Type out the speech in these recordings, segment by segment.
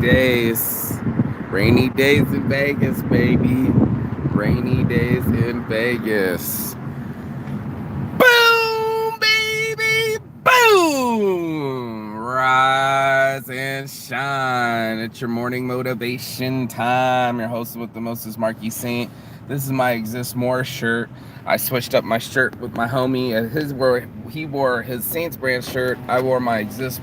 days. Rainy days in Vegas, baby. Rainy days in Vegas. Boom, baby. Boom. Rise and shine. It's your morning motivation time. Your host with the most is Marky Saint. This is my Exist More shirt. I switched up my shirt with my homie. He wore his Saints brand shirt. I wore my Exist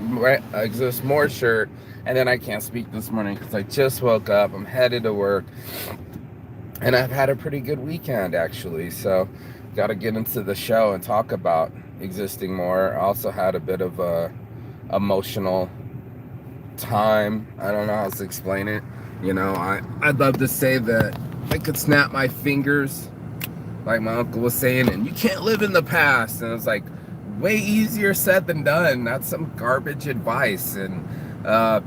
More shirt. And then I can't speak this morning because I just woke up. I'm headed to work. And I've had a pretty good weekend, actually. So, got to get into the show and talk about existing more. I also had a bit of a emotional time. I don't know how to explain it. I'd love to say that I could snap my fingers, like my uncle was saying, and you can't live in the past. And it's like way easier said than done. That's some garbage advice. And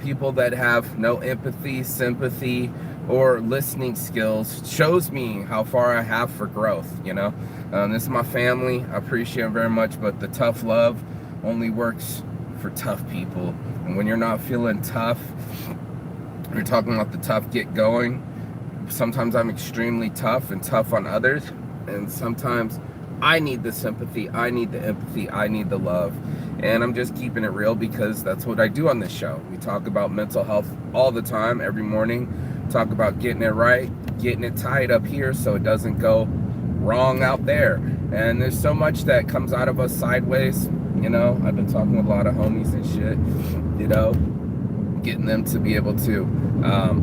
people that have no empathy, sympathy, or listening skills shows me how far I have for growth. This is my family. I appreciate them very much, but the tough love only works for tough people. And when you're not feeling tough, you're talking about the tough get going. Sometimes I'm extremely tough and tough on others, and sometimes I need the sympathy, I need the empathy, I need the love. And I'm just keeping it real because that's what I do on this show. We talk about mental health all the time, every morning. Talk about getting it right, getting it tied up here so it doesn't go wrong out there. And there's so much that comes out of us sideways. I've been talking with a lot of homies and shit, getting them to be able to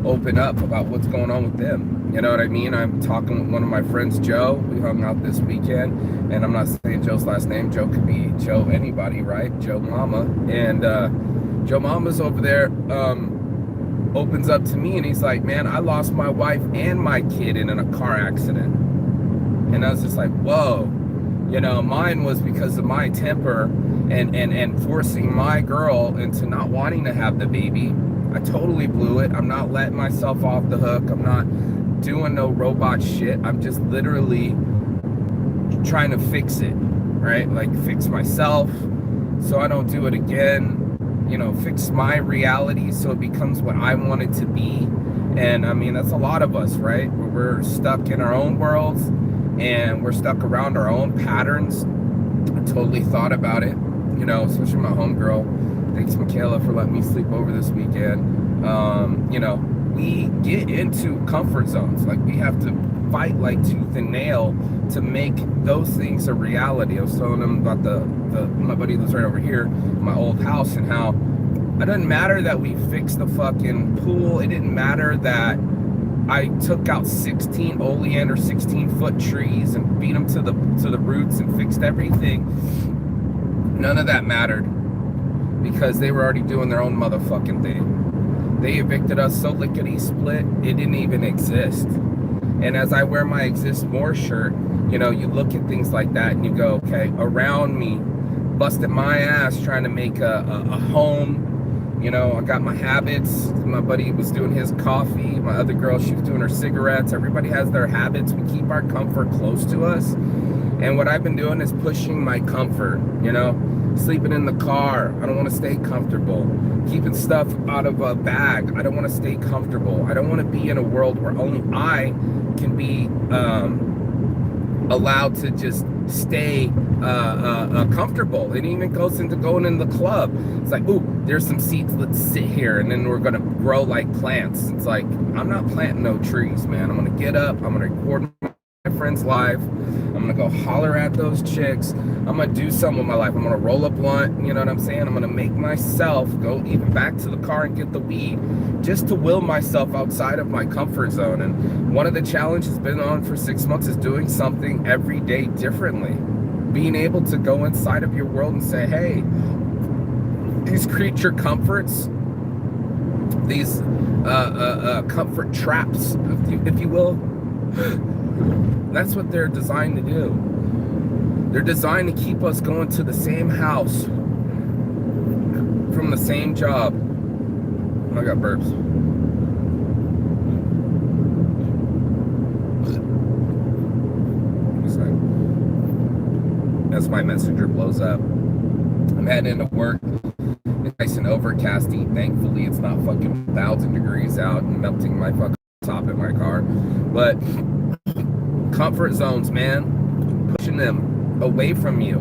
open up about what's going on with them. You know what I mean? I'm talking with one of my friends, Joe. We hung out this weekend, and I'm not saying Joe's last name. Joe could be Joe anybody, right? Joe Mama. And Joe Mama's over there, opens up to me, and he's like, man, I lost my wife and my kid in a car accident. And I was just like, whoa. Mine was because of my temper and forcing my girl into not wanting to have the baby. I totally blew it. I'm not letting myself off the hook. I'm not doing no robot shit. I'm just literally trying to fix it, right? Like fix myself so I don't do it again. Fix my reality so it becomes what I want it to be. And I mean, that's a lot of us, right? We're stuck in our own worlds and we're stuck around our own patterns. I totally thought about it, especially my homegirl. Thanks, Michaela, for letting me sleep over this weekend. We get into comfort zones. Like, we have to fight like tooth and nail to make those things a reality. I was telling them about my buddy lives right over here, my old house, and how it doesn't matter that we fixed the fucking pool. It didn't matter that I took out 16 oleander 16-foot trees and beat them to the roots and fixed everything. None of that mattered because they were already doing their own motherfucking thing. They evicted us so lickety-split, it didn't even exist. And as I wear my Exist More shirt, you look at things like that and you go, okay, around me, busted my ass trying to make a home. I got my habits. My buddy was doing his coffee. My other girl, she was doing her cigarettes. Everybody has their habits. We keep our comfort close to us. And what I've been doing is pushing my comfort, sleeping in the car. I don't want to stay comfortable. Keeping stuff out of a bag. I don't want to stay comfortable. I don't want to be in a world where only I can be allowed to just stay comfortable. It even goes into going in the club. It's like, ooh, there's some seats, let's sit here, and then we're gonna grow like plants. It's like, I'm not planting no trees, man. I'm gonna get up, I'm gonna record my friends live, I'm gonna go holler at those chicks, I'm gonna do something with my life, I'm gonna roll a blunt, you know what I'm saying? I'm gonna make myself go even back to the car and get the weed, just to will myself outside of my comfort zone. And one of the challenges been on for 6 months is doing something every day differently. Being able to go inside of your world and say, hey, these creature comforts, these comfort traps, if you will, that's what they're designed to do. They're designed to keep us going to the same house from the same job. I got burps. As my messenger blows up, I'm heading into work. nice and overcasty. Thankfully, it's not fucking 1,000 degrees out and melting my fucking top in my car. But comfort zones, man, pushing them away from you.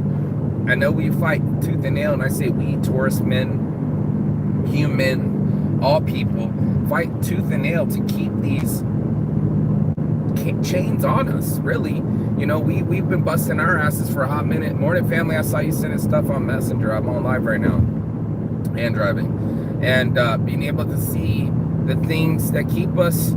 I know we fight tooth and nail, and I say we, Taurus men, human, all people, fight tooth and nail to keep these chains on us, really. You know, we've been busting our asses for a hot minute. Morning family, I saw you sending stuff on Messenger. I'm on live right now and driving, and being able to see the things that keep us,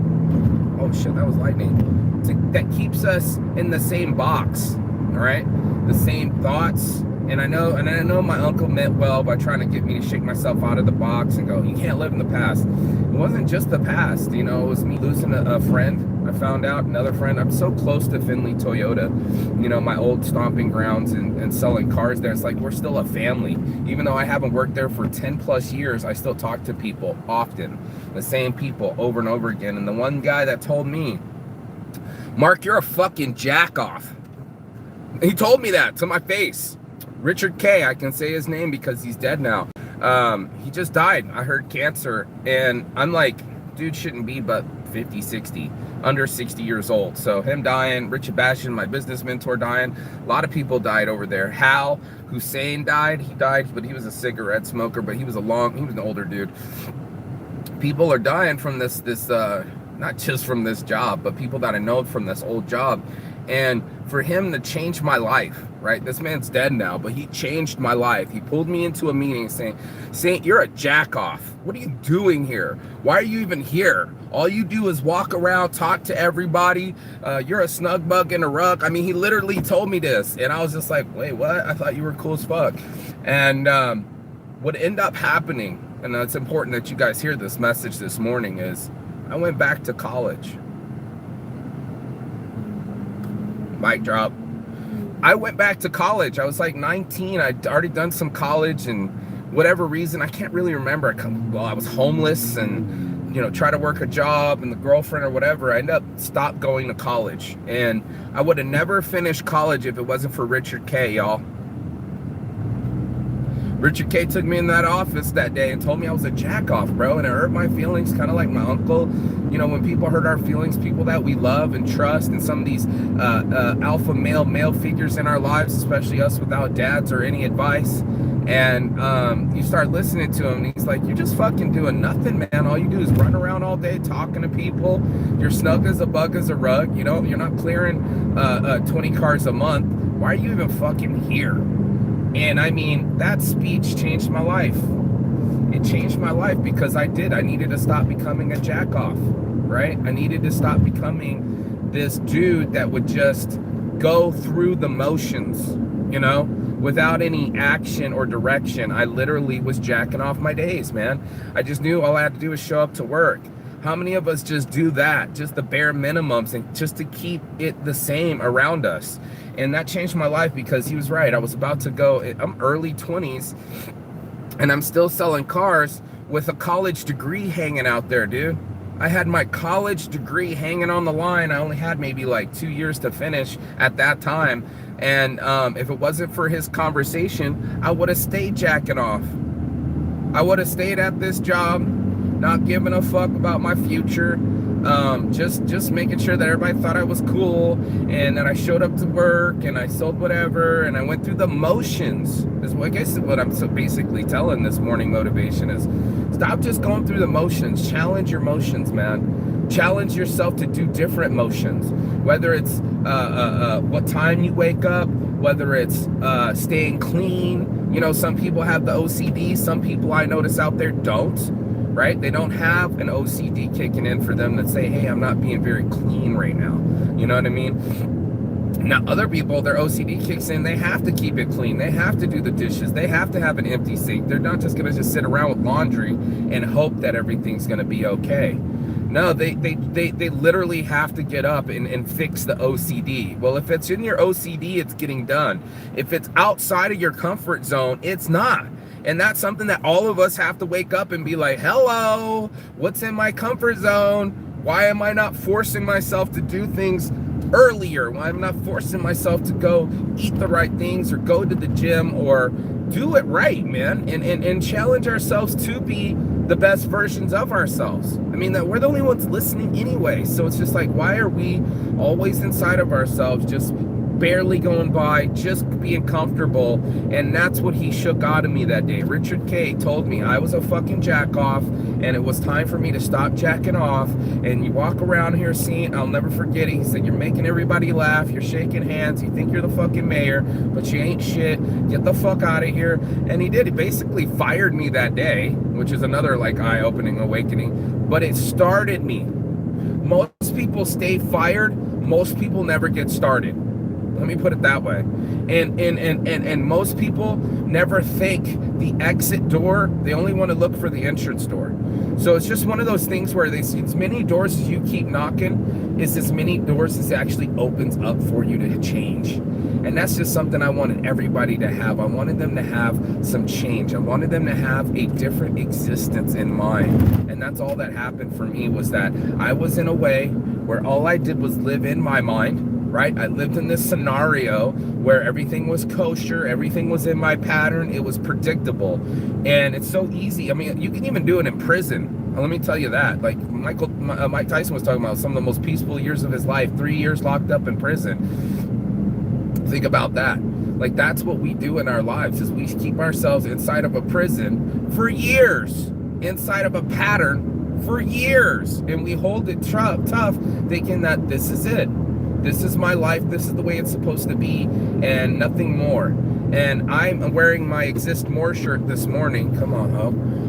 oh shit, that was lightning, that keeps us in the same box, all right, the same thoughts. And I know my uncle meant well by trying to get me to shake myself out of the box and go, you can't live in the past. It wasn't just the past, you know, it was me losing a friend. I found out, another friend. I'm so close to Findlay Toyota, you know, my old stomping grounds, and selling cars there. It's like we're still a family. Even though I haven't worked there for 10 plus years, I still talk to people often, the same people over and over again. And the one guy that told me, Mark, you're a fucking jack off. He told me that to my face. Richard K, I can say his name because he's dead now. He just died. I heard cancer, and I'm like, dude shouldn't be but 50, 60, under 60 years old. So him dying, Richard Bashan, my business mentor, dying. A lot of people died over there. Hal Hussein died. He died, but he was a cigarette smoker, but he was an older dude. People are dying from this not just from this job, but people that I know from this old job. And for him to change my life, right? This man's dead now, but he changed my life. He pulled me into a meeting saying, Saint, you're a jack off. What are you doing here? Why are you even here? All you do is walk around, talk to everybody. You're a snug bug in a rug. I mean, he literally told me this. And I was just like, wait, what? I thought you were cool as fuck. And what ended up happening, and it's important that you guys hear this message this morning, is I went back to college. Mic drop. I went back to college. I was like 19. I'd already done some college, and whatever reason, I can't really remember. I was homeless and, you know, try to work a job and the girlfriend or whatever. I ended up stopped going to college, and I would have never finished college if it wasn't for Richard K, y'all. Richard K took me in that office that day and told me I was a jack-off, bro, and it hurt my feelings, kind of like my uncle. You know, when people hurt our feelings, people that we love and trust, and some of these alpha male figures in our lives, especially us without dads or any advice, and you start listening to him, and he's like, you're just fucking doing nothing, man. All you do is run around all day talking to people. You're snug as a bug as a rug. You know, you're not clearing 20 cars a month. Why are you even fucking here? And I mean, that speech changed my life. It changed my life because I needed to stop becoming a jack-off, right? I needed to stop becoming this dude that would just go through the motions, you know, without any action or direction. I literally was jacking off my days, man. I just knew all I had to do was show up to work. How many of us just do that, just the bare minimums, and just to keep it the same around us? And that changed my life because he was right. I was about to go, I'm early 20s, and I'm still selling cars with a college degree hanging out there, dude. I had my college degree hanging on the line. I only had maybe like 2 years to finish at that time. And if it wasn't for his conversation, I would have stayed jacking off. I would have stayed at this job, not giving a fuck about my future, just making sure that everybody thought I was cool, and that I showed up to work and I sold whatever, and I went through the motions. Is what I guess what I'm so basically telling this morning motivation is, stop just going through the motions. Challenge your motions, man. Challenge yourself to do different motions, whether it's what time you wake up, whether it's staying clean. You know, some people have the OCD, some people I notice out there don't. Right? They don't have an OCD kicking in for them that say, hey, I'm not being very clean right now. You know what I mean? Now, other people, their OCD kicks in, they have to keep it clean. They have to do the dishes. They have to have an empty sink. They're not just going to just sit around with laundry and hope that everything's going to be okay. No, they literally have to get up and fix the OCD. Well, if it's in your OCD, it's getting done. If it's outside of your comfort zone, it's not. And that's something that all of us have to wake up and be like, hello, what's in my comfort zone? Why am I not forcing myself to do things earlier, when I'm not forcing myself to go eat the right things or go to the gym or do it right, man, and challenge ourselves to be the best versions of ourselves. I mean, that we're the only ones listening anyway. So it's just like, why are we always inside of ourselves, just barely going by, just being comfortable? And that's what he shook out of me that day. Richard K told me I was a fucking jack off, and it was time for me to stop jacking off. And you walk around here seeing, I'll never forget it, he said, you're making everybody laugh, you're shaking hands, you think you're the fucking mayor, but you ain't shit, get the fuck out of here. And he did. He basically fired me that day, which is another like eye-opening awakening, but it started me. Most people stay fired, most people never get started. Let me put it that way. And most people never think the exit door, they only want to look for the entrance door. So it's just one of those things where they see as many doors as you keep knocking is as many doors as actually opens up for you to change. And that's just something I wanted everybody to have. I wanted them to have some change. I wanted them to have a different existence in mind. And that's all that happened for me, was that I was in a way where all I did was live in my mind. Right? I lived in this scenario where everything was kosher, everything was in my pattern, it was predictable. And it's so easy. I mean, you can even do it in prison. Let me tell you that. Like Mike Tyson was talking about some of the most peaceful years of his life, 3 years locked up in prison. Think about that. Like, that's what we do in our lives, is we keep ourselves inside of a prison for years, inside of a pattern for years. And we hold it tough, thinking that this is it. This is my life. This is the way it's supposed to be, and nothing more. And I'm wearing my Exist More shirt this morning. Come on, Ho.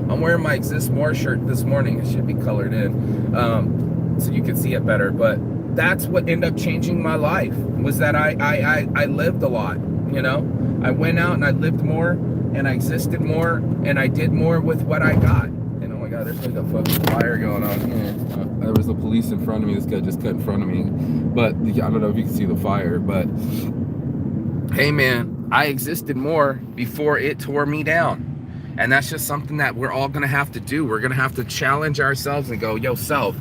I'm wearing my Exist More shirt this morning. It should be colored in, so you can see it better. But that's what ended up changing my life, was that I lived a lot, you know? I went out and I lived more, and I existed more, and I did more with what I got. And oh my God, there's like a fucking fire going on here. There was the police in front of me. This guy just cut in front of me. But I don't know if you can see the fire, but hey man, I existed more before it tore me down. And that's just something that we're all gonna have to do. We're gonna have to challenge ourselves and go, yo, self,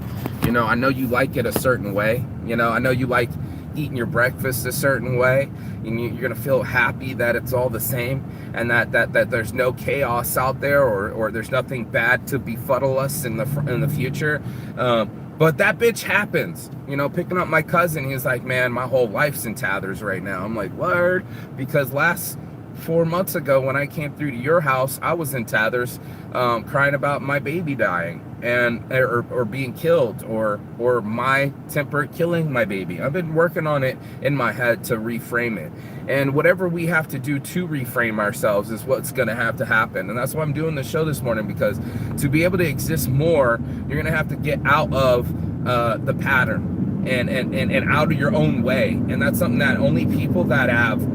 you know, I know you like it a certain way. You know, I know you like eating your breakfast a certain way, and you're gonna feel happy that it's all the same, and that there's no chaos out there, or there's nothing bad to befuddle us in the future. But that bitch happens. You know, picking up my cousin, he's like, man, my whole life's in tatters right now. I'm like, word? Because last 4 months ago when I came through to your house, I was in tatters, crying about my baby dying, and or being killed, or my temper killing my baby. I've been working on it in my head to reframe it. And whatever we have to do to reframe ourselves is what's gonna have to happen. And that's why I'm doing the show this morning, because to be able to exist more, you're gonna have to get out of the pattern and out of your own way. And that's something that only people that have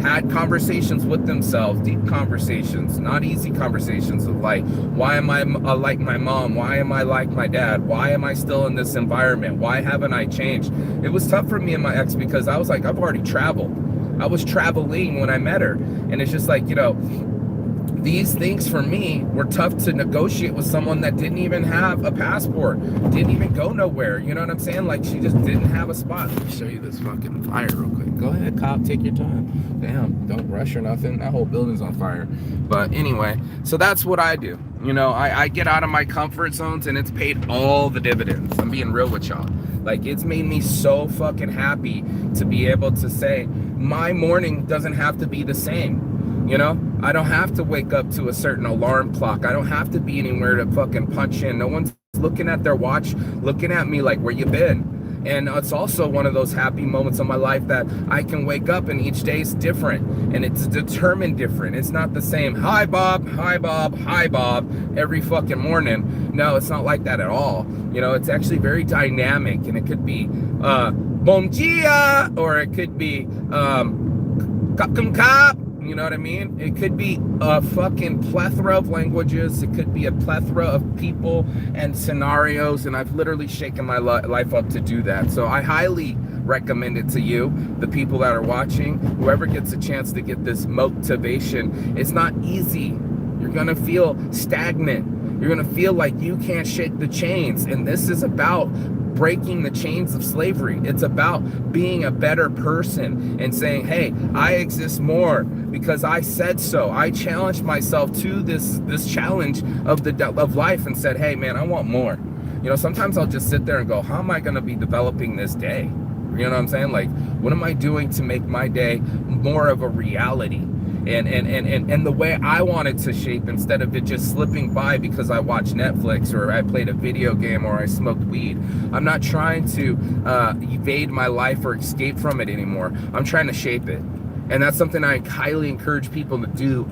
had conversations with themselves, deep conversations, not easy conversations of like, why am I like my mom? Why am I like my dad? Why am I still in this environment? Why haven't I changed? It was tough for me and my ex, because I was like, I've already traveled. I was traveling when I met her. And it's just like, you know, these things for me were tough to negotiate with someone that didn't even have a passport, didn't even go nowhere. You know what I'm saying? Like, she just didn't have a spot. Let me show you this fucking fire real quick. Go ahead, cop, take your time. Damn, don't rush or nothing. That whole building's on fire. But anyway, so that's what I do. You know, I get out of my comfort zones, and it's paid all the dividends. I'm being real with y'all. Like, it's made me so fucking happy to be able to say my morning doesn't have to be the same. You know, I don't have to wake up to a certain alarm clock. I don't have to be anywhere to fucking punch in. No one's looking at their watch, looking at me like, where you been? And it's also one of those happy moments of my life that I can wake up and each day is different, and it's determined different. It's not the same, hi Bob, hi Bob, hi Bob, every fucking morning. No, it's not like that at all. You know, it's actually very dynamic, and it could be bom dia, or it could be kap. You know what I mean? It could be a fucking plethora of languages. It could be a plethora of people and scenarios. And I've literally shaken my life up to do that. So I highly recommend it to you, the people that are watching, whoever gets a chance to get this motivation. It's not easy. You're going to feel stagnant. You're going to feel like you can't shake the chains. And this is about breaking the chains of slavery. It's about being a better person and saying, hey, I exist more because I said so. I challenged myself to this challenge of life and said, hey man, I want more. You know, sometimes I'll just sit there and go, how am I going to be developing this day? You know what I'm saying? Like, what am I doing to make my day more of a reality? And the way I want it to shape, instead of it just slipping by because I watched Netflix or I played a video game or I smoked weed. I'm not trying to evade my life or escape from it anymore. I'm trying to shape it. And that's something I highly encourage people to do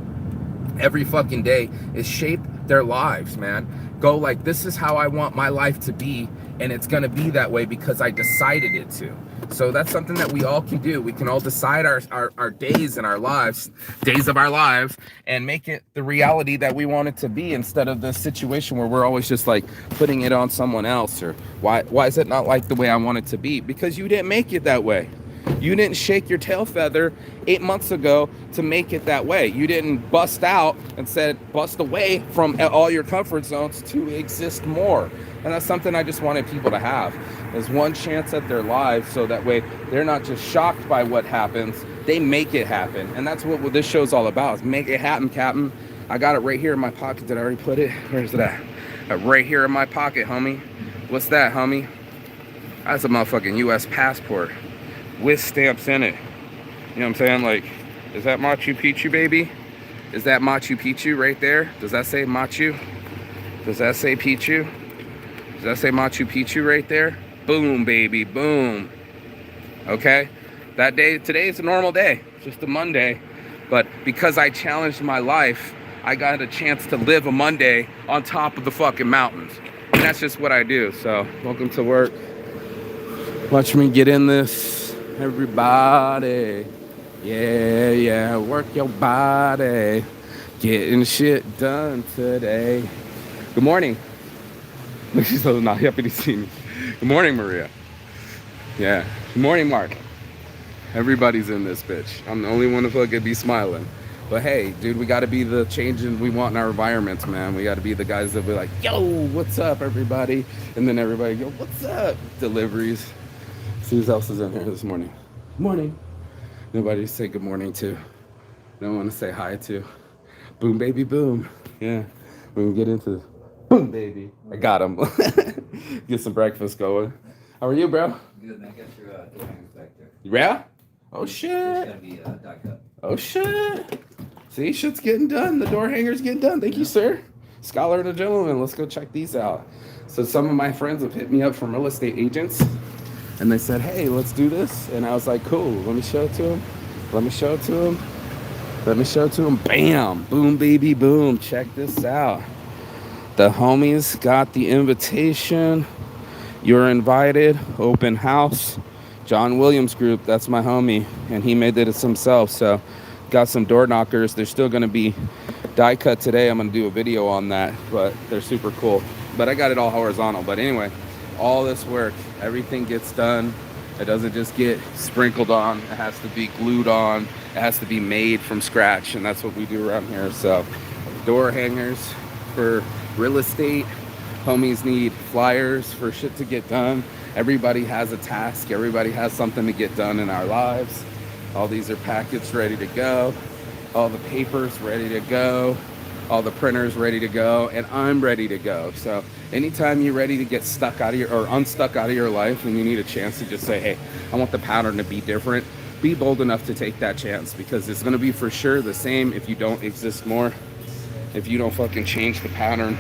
every fucking day, is shape their lives, man. Go like, this is how I want my life to be, and it's gonna be that way because I decided it to. So that's something that we all can do. We can all decide our days and our lives, days of our lives, and make it the reality that we want it to be, instead of the situation where we're always just like putting it on someone else, or why is it not like the way I want it to be? Because you didn't make it that way. You didn't shake your tail feather 8 months ago to make it that way. You didn't bust out and said, bust away from all your comfort zones to exist more. And that's something I just wanted people to have, is one chance at their lives, so that way they're not just shocked by what happens, they make it happen. And that's what this show's all about, is make it happen, Captain. I got it right here in my pocket. Did I already put it? Where's it at? Right here in my pocket, homie. What's that, homie? That's a motherfucking U.S. passport with stamps in it. You know what I'm saying? Like, is that Machu Picchu, baby? Is that Machu Picchu right there? Does that say Machu? Does that say Picchu? Does that say Machu Picchu right there? Boom, baby, boom. Okay? That day, today is a normal day, just a Monday. But because I challenged my life, I got a chance to live a Monday on top of the fucking mountains. And that's just what I do. So, welcome to work. Watch me get in this, everybody. Yeah, work your body. Getting shit done today. Good morning. She's so not happy to see me. Good morning, Maria. Yeah. Good morning, Mark. Everybody's in this bitch. I'm the only one who could be smiling. But hey, dude, we got to be the change we want in our environments, man. We got to be the guys that be like, yo, what's up, everybody? And then everybody go, what's up? Deliveries. See who else is in here this morning. Morning. Nobody to say good morning to. No one to say hi to. Boom, baby, boom. Yeah. When we get into this. Boom, baby. I got him. Get some breakfast going. How are you, bro? Good, man. I got your door hangers back there. Yeah? Oh, shit. It's going to be die cut. Oh, shit. See, shit's getting done. The door hanger's getting done. Thank you, sir. Scholar and a gentleman. Let's go check these out. So some of my friends have hit me up from real estate agents, and they said, hey, let's do this. And I was like, cool. Let me show it to them. Let me show it to them. Let me show it to them. Bam. Boom, baby, boom. Check this out. The homies got the invitation. You're invited. Open house. John Williams Group, that's my homie, and he made this himself. So got some door knockers. They're still going to be die cut today. I'm going to do a video on that, but they're super cool. But I got it all horizontal. But anyway, all this work, everything gets done. It doesn't just get sprinkled on. It has to be glued on. It has to be made from scratch, and that's what we do around here. So door hangers for real estate. Homies need flyers for shit to get done. Everybody has a task. Everybody has something to get done in our lives. All these are packets ready to go. All the papers ready to go. All the printers ready to go. And I'm ready to go. So anytime you're ready to get stuck out of your, or unstuck out of your life, and you need a chance to just say, hey, I want the pattern to be different, be bold enough to take that chance, because it's going to be for sure the same if you don't exist more, if you don't fucking change the pattern,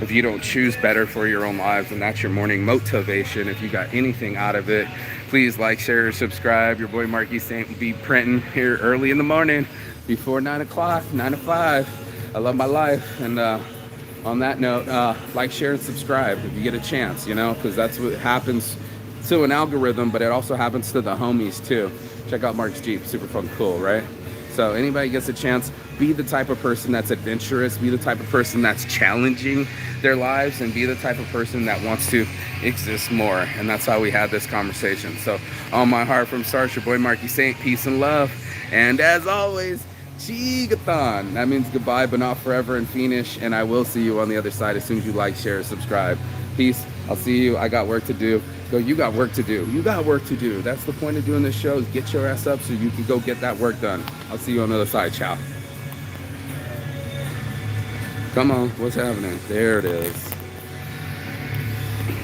if you don't choose better for your own lives. And that's your morning motivation. If you got anything out of it, please like, share, subscribe. Your boy Marky Saint will be printing here early in the morning before 9 o'clock, 9 to 5. I love my life. And on that note, like, share, and subscribe if you get a chance, you know, because that's what happens to an algorithm, but it also happens to the homies too. Check out Mark's Jeep, super fun, cool, right? So anybody gets a chance, be the type of person that's adventurous, be the type of person that's challenging their lives, and be the type of person that wants to exist more. And that's how we had this conversation. So on my heart from start, your boy Marky Saint, peace and love. And as always, Chigathon. That means goodbye, but not forever and finish. And I will see you on the other side as soon as you like, share, subscribe. Peace. I'll see you. I got work to do. Go, you got work to do. You got work to do. That's the point of doing this show, is get your ass up so you can go get that work done. I'll see you on the other side. Ciao. Come on, what's happening? There it is.